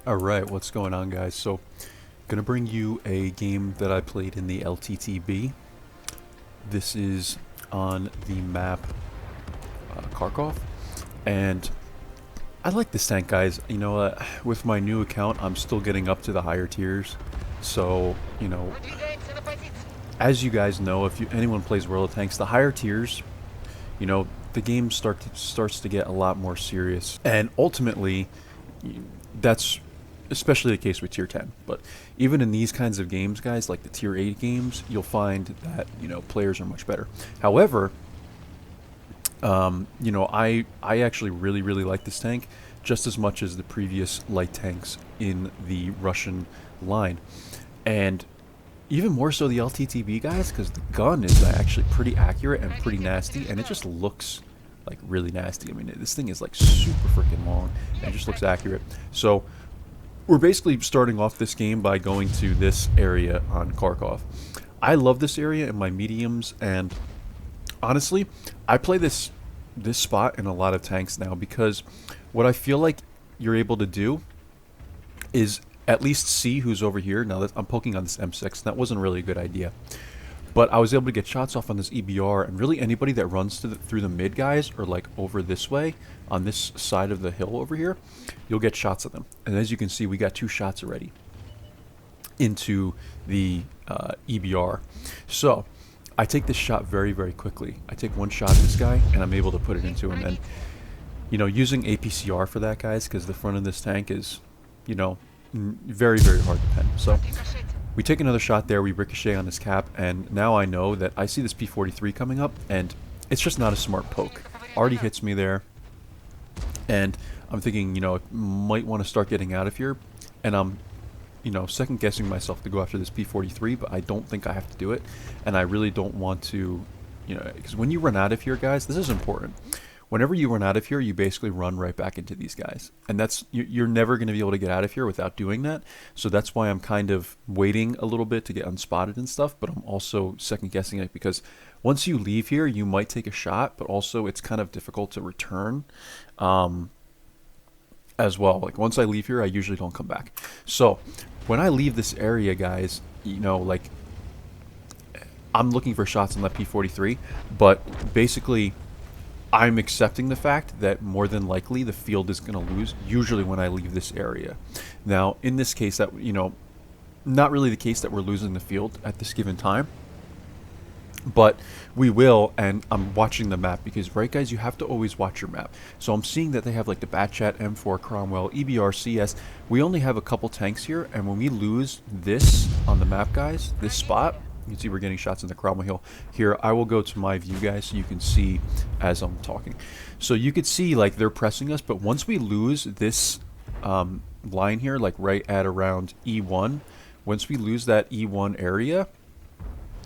Alright, what's going on, guys? So, gonna bring you a game that I played in the LTTB. This is on the map Kharkov, and I like this tank, guys. With my new account, I'm still getting up to the higher tiers. So, as you guys know, if anyone plays World of Tanks, the higher tiers, the game starts to get a lot more serious, and ultimately, that's especially the case with tier 10. But even in these kinds of games, guys, like the tier 8 games, you'll find that players are much better. However, I actually really like this tank just as much as the previous light tanks in the Russian line, and even more so the LTTB, guys, because the gun is actually pretty accurate and pretty nasty, and it just looks like really nasty. I mean, this thing is like super freaking long and it just looks accurate. So we're basically starting off this game by going to this area on Kharkov. I love this area in my mediums, and honestly, I play this spot in a lot of tanks now because what I feel like you're able to do is at least see who's over here. Now that I'm poking on this M6, that wasn't really a good idea. But I was able to get shots off on this EBR, and really anybody that runs through the mid, guys, or like over this way, on this side of the hill over here, you'll get shots at them. And as you can see, we got 2 shots already into the EBR. So I take this shot very quickly. I take 1 shot at this guy, and I'm able to put it into him. And, using APCR for that, guys, because the front of this tank is, very hard to pen. So we take another shot there, we ricochet on his cap, and now I know that I see this P43 coming up, and it's just not a smart poke. Already hits me there, and I'm thinking, I might want to start getting out of here, and I'm, second guessing myself to go after this P43, but I don't think I have to do it, and I really don't want to, because when you run out of here, guys, this is important. Whenever you run out of here, you basically run right back into these guys. And you're never going to be able to get out of here without doing that. So that's why I'm kind of waiting a little bit to get unspotted and stuff, but I'm also second guessing it because once you leave here, you might take a shot, but also it's kind of difficult to return as well. Like once I leave here, I usually don't come back. So when I leave this area, guys, I'm looking for shots on that P43, but basically I'm accepting the fact that more than likely the field is going to lose, usually when I leave this area. Now, in this case, that not really the case that we're losing the field at this given time, but we will, and I'm watching the map because, right, guys, you have to always watch your map. So I'm seeing that they have like the Batchat, M4, Cromwell, EBR, CS. We only have a couple tanks here, and when we lose this on the map, guys, this spot, you can see we're getting shots in the Cromwell Hill. Here, I will go to my view, guys, so you can see as I'm talking. So you could see, like, they're pressing us, but once we lose this line here, like right at around E1, once we lose that E1 area,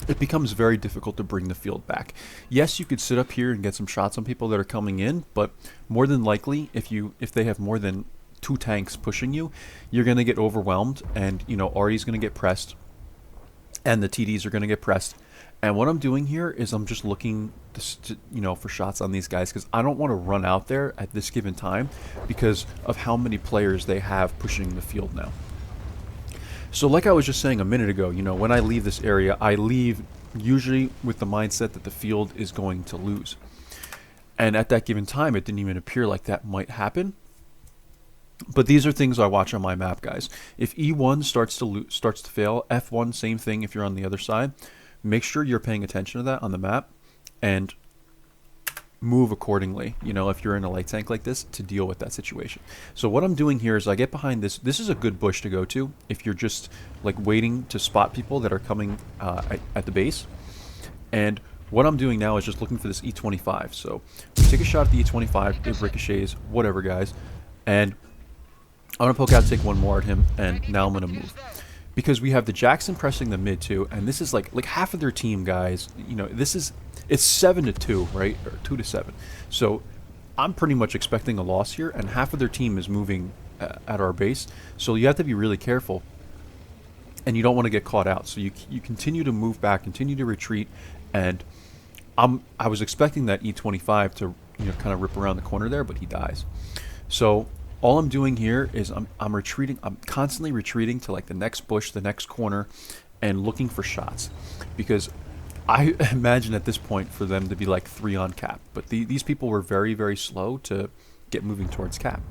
it becomes very difficult to bring the field back. Yes, you could sit up here and get some shots on people that are coming in, but more than likely, if they have more than 2 tanks pushing you, you're going to get overwhelmed, and, Ari's going to get pressed, and the TDs are going to get pressed. And what I'm doing here is I'm just looking for shots on these guys because I don't want to run out there at this given time because of how many players they have pushing the field now. So like I was just saying a minute ago, when I leave this area, I leave usually with the mindset that the field is going to lose. And at that given time, it didn't even appear like that might happen. But these are things I watch on my map, guys. If E1 starts to fail, F1, same thing if you're on the other side. Make sure you're paying attention to that on the map and move accordingly, if you're in a light tank like this, to deal with that situation. So what I'm doing here is I get behind this. This is a good bush to go to if you're just like waiting to spot people that are coming at the base. And what I'm doing now is just looking for this E25. So we take a shot at the E25, it ricochets, whatever, guys. And I'm going to poke out, take 1 more at him, and now I'm going to move. Because we have the Jackson pressing the mid too, and this is like half of their team, guys. It's 7-2, right? Or 2-7. So I'm pretty much expecting a loss here, and half of their team is moving at our base. So you have to be really careful, and you don't want to get caught out. So you continue to move back, continue to retreat, and I was expecting that E25 to kind of rip around the corner there, but he dies. So All I'm doing here is I'm retreating. I'm constantly retreating to like the next bush, the next corner, and looking for shots, because I imagine at this point for them to be like 3 on cap. But these people were very, very slow to get moving towards cap.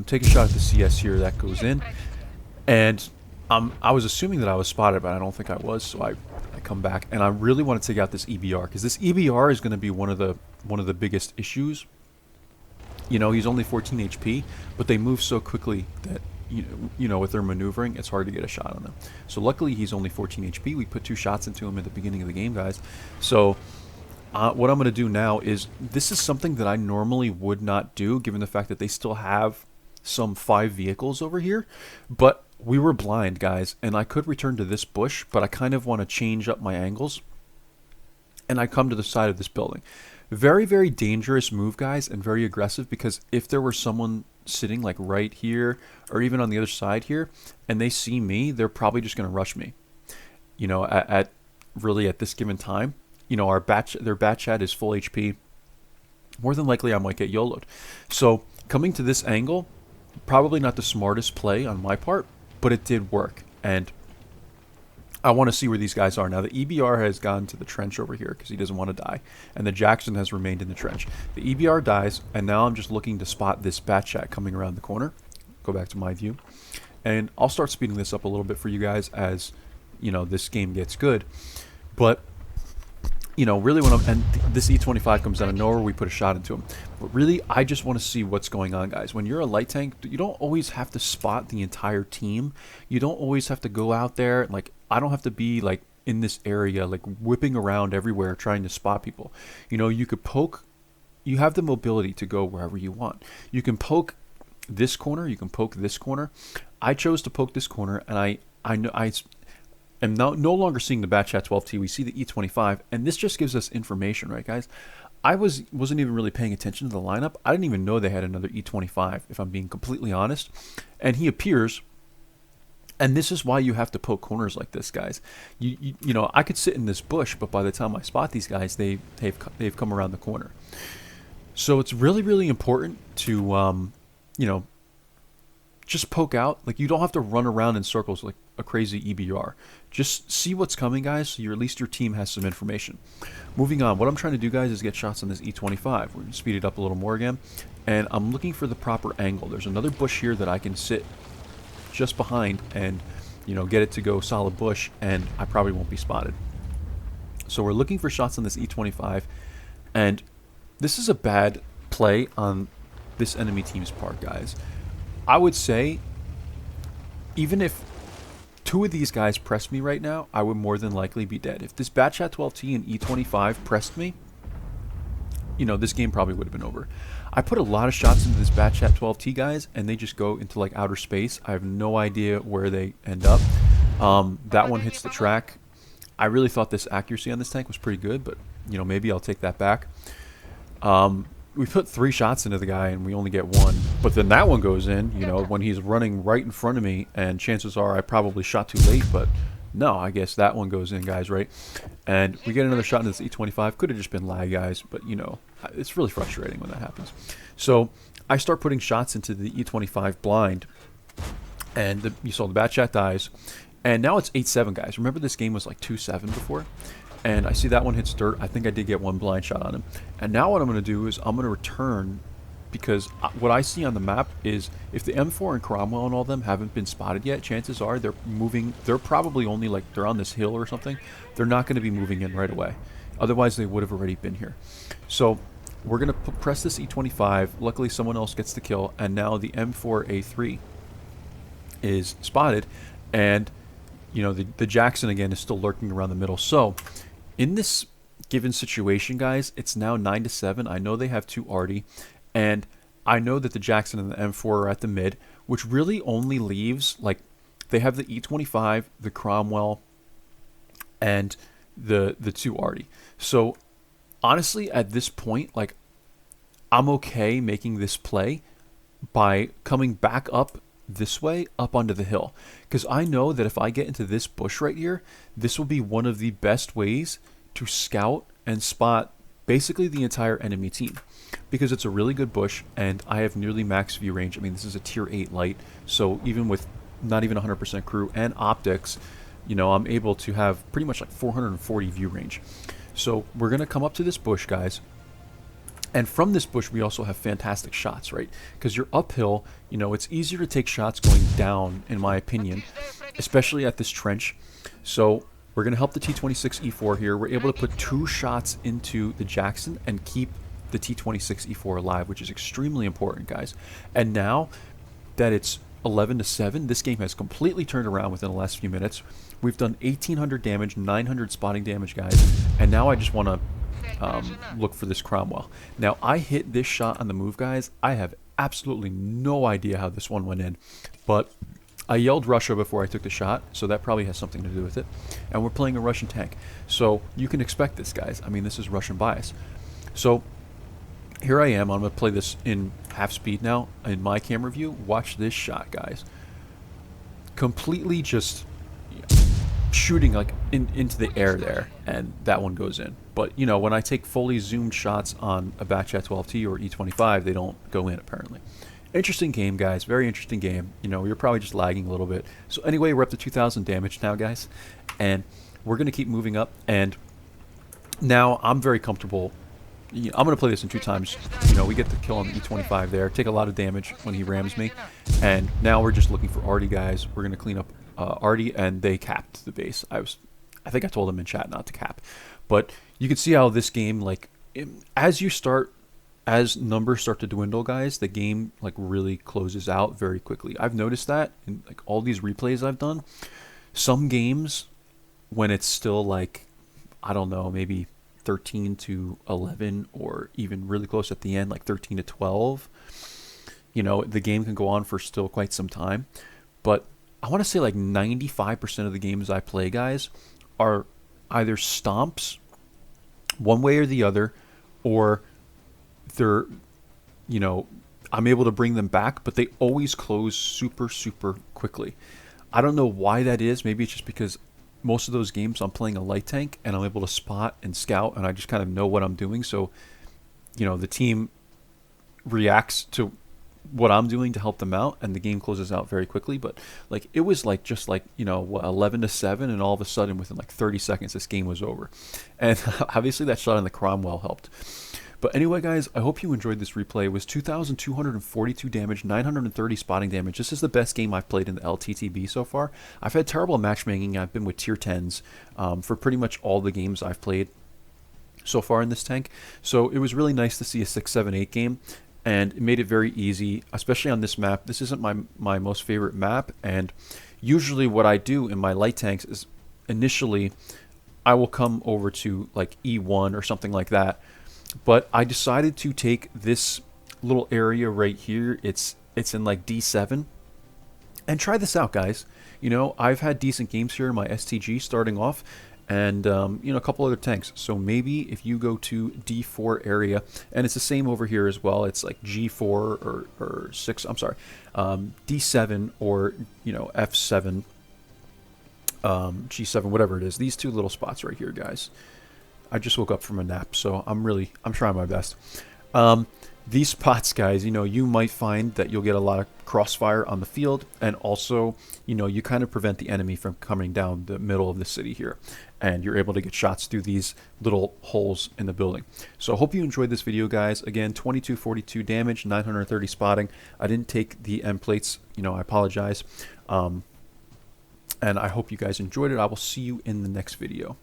Take a shot at the CS here. That goes in. And I was assuming that I was spotted, but I don't think I was. So I come back, and I really want to take out this EBR, because this EBR is going to be one of the biggest issues. You know, he's only 14 HP, but they move so quickly that, you know, with their maneuvering, it's hard to get a shot on them. So luckily, he's only 14 HP. We put 2 shots into him at the beginning of the game, guys. So what I'm going to do now is, this is something that I normally would not do, given the fact that they still have some 5 vehicles over here. But we were blind, guys, and I could return to this bush, but I kind of want to change up my angles. And I come to the side of this building. Very, very dangerous move, guys, and very aggressive, because if there were someone sitting like right here or even on the other side here and they see me, they're probably just going to rush me. You know, at this given time, you know, their bat chat is full HP. More than likely I might get YOLO'd. So coming to this angle, probably not the smartest play on my part, but it did work. And I want to see where these guys are. Now, the EBR has gone to the trench over here because he doesn't want to die. And the Jackson has remained in the trench. The EBR dies, and now I'm just looking to spot this bat chat coming around the corner. Go back to my view. And I'll start speeding this up a little bit for you guys as, you know, this game gets good. But, you know, really and this E25 comes out of nowhere, we put a shot into him. But really, I just want to see what's going on, guys. When you're a light tank, you don't always have to spot the entire team. You don't always have to go out there, like, I don't have to be like in this area, like whipping around everywhere trying to spot people. You know, you could poke, you have the mobility to go wherever you want. You can poke this corner, you can poke this corner. I chose to poke this corner, and I am no longer seeing the Batchat 12T. We see the E25, and this just gives us information, right, guys? I wasn't even really paying attention to the lineup. I didn't even know they had another E25, if I'm being completely honest. And he appears. And this is why you have to poke corners like this, guys. You know, I could sit in this bush, but by the time I spot these guys, they've come around the corner. So it's really, really important to, you know, just poke out. Like, you don't have to run around in circles like a crazy EBR. Just see what's coming, guys, so at least your team has some information. Moving on, what I'm trying to do, guys, is get shots on this E25. We're going to speed it up a little more again. And I'm looking for the proper angle. There's another bush here that I can sit just behind and, you know, get it to go solid bush, and I probably won't be spotted. So we're looking for shots on this E25, and this is a bad play on this enemy team's part, guys. I would say even if 2 of these guys pressed me right now, I would more than likely be dead. If this Batchat 12T and E25 pressed me, you know, this game probably would have been over. I put a lot of shots into this Batchat 12T, guys, and they just go into like outer space. I have no idea where they end up. That one hits the track. I really thought this accuracy on this tank was pretty good, but, you know, maybe I'll take that back. We put 3 shots into the guy and we only get 1, but then that one goes in, you know, when he's running right in front of me, and chances are I probably shot too late, but no, I guess that one goes in, guys, right? And we get another shot into this E25. Could have just been lag, guys, but, you know, it's really frustrating when that happens. So I start putting shots into the E25 blind, and you saw the Batchat dies, and now it's 8-7, guys. Remember, this game was like 2-7 before? And I see that one hits dirt. I think I did get 1 blind shot on him. And now what I'm going to do is I'm going to return, because what I see on the map is if the M4 and Cromwell and all them haven't been spotted yet, chances are they're moving. They're probably only like they're on this hill or something. They're not going to be moving in right away. Otherwise, they would have already been here. So we're going to press this E25. Luckily, someone else gets the kill. And now the M4A3 is spotted. And, you know, the Jackson, again, is still lurking around the middle. So in this given situation, guys, it's now 9-7. I know they have 2 Arty. And I know that the Jackson and the M4 are at the mid, which really only leaves, like, they have the E25, the Cromwell, and the 2 Arty. So, honestly, at this point, like, I'm okay making this play by coming back up this way, up onto the hill. Because I know that if I get into this bush right here, this will be one of the best ways to scout and spot basically the entire enemy team. because it's a really good bush and I have nearly max view range. I mean, this is a tier 8 light, so even with not even 100% crew and optics, you know, I'm able to have pretty much like 440 view range. So we're going to come up to this bush, guys. And from this bush, we also have fantastic shots, right? Because you're uphill, you know, it's easier to take shots going down, in my opinion, especially at this trench. So we're going to help the T-26E4 here. We're able to put 2 shots into the Jackson and keep the T-26E4 alive, which is extremely important, guys. And now that it's 11-7, this game has completely turned around within the last few minutes. We've done 1,800 damage, 900 spotting damage, guys. And now I just want to look for this Cromwell. Now, I hit this shot on the move, guys. I have absolutely no idea how this one went in, but I yelled Russia before I took the shot, so that probably has something to do with it. And we're playing a Russian tank, so you can expect this, guys. I mean, this is Russian bias. So here I am. I'm going to play this in half speed now in my camera view. Watch this shot, guys. Completely just shooting like into the air there, and that one goes in. But you know, when I take fully zoomed shots on a Batchat 12T or E25, they don't go in apparently. Interesting game, guys. Very interesting game. You know, you're probably just lagging a little bit. So anyway, we're up to 2,000 damage now, guys, and we're gonna keep moving up. And now I'm very comfortable. I'm going to play this in 2 times. You know, we get the kill on the E25 there. Take a lot of damage when he rams me. And now we're just looking for Artie, guys. We're going to clean up Artie, and they capped the base. I think I told them in chat not to cap. But you can see how this game, like, as numbers start to dwindle, guys, the game, like, really closes out very quickly. I've noticed that in, like, all these replays I've done. Some games, when it's still, like, I don't know, maybe 13-11 or even really close at the end, like 13-12, you know, the game can go on for still quite some time. But I want to say like 95% of the games I play, guys, are either stomps one way or the other, or they're, you know, I'm able to bring them back, but they always close super, super quickly. I don't know why that is. Maybe it's just because most of those games I'm playing a light tank and I'm able to spot and scout, and I just kind of know what I'm doing. So, you know, the team reacts to what I'm doing to help them out, and the game closes out very quickly. But like, it was like just like, you know, 11-7, and all of a sudden within like 30 seconds this game was over. And obviously that shot on the Cromwell helped. But anyway, guys, I hope you enjoyed this replay. It was 2,242 damage, 930 spotting damage. This is the best game I've played in the LTTB so far. I've had terrible matchmaking. I've been with tier 10s for pretty much all the games I've played so far in this tank. So it was really nice to see a 6, 7, 8 game, and it made it very easy, especially on this map. This isn't my most favorite map, and usually what I do in my light tanks is initially I will come over to like E1 or something like that. But I decided to take this little area right here. It's in like D7, and try this out, guys. You know, I've had decent games here in my STG starting off, and you know, a couple other tanks. So maybe if you go to D4 area, and it's the same over here as well. It's like G4 or 6. I'm sorry, D7 or, you know, F7, G7, whatever it is. These 2 little spots right here, guys. I just woke up from a nap, so I'm trying my best. These spots, guys, you know, you might find that you'll get a lot of crossfire on the field, and also, you know, you kind of prevent the enemy from coming down the middle of the city here, and you're able to get shots through these little holes in the building. So I hope you enjoyed this video, guys. Again, 2242 damage, 930 spotting. I didn't take the end plates, you know, I apologize. And I hope you guys enjoyed it. I will see you in the next video.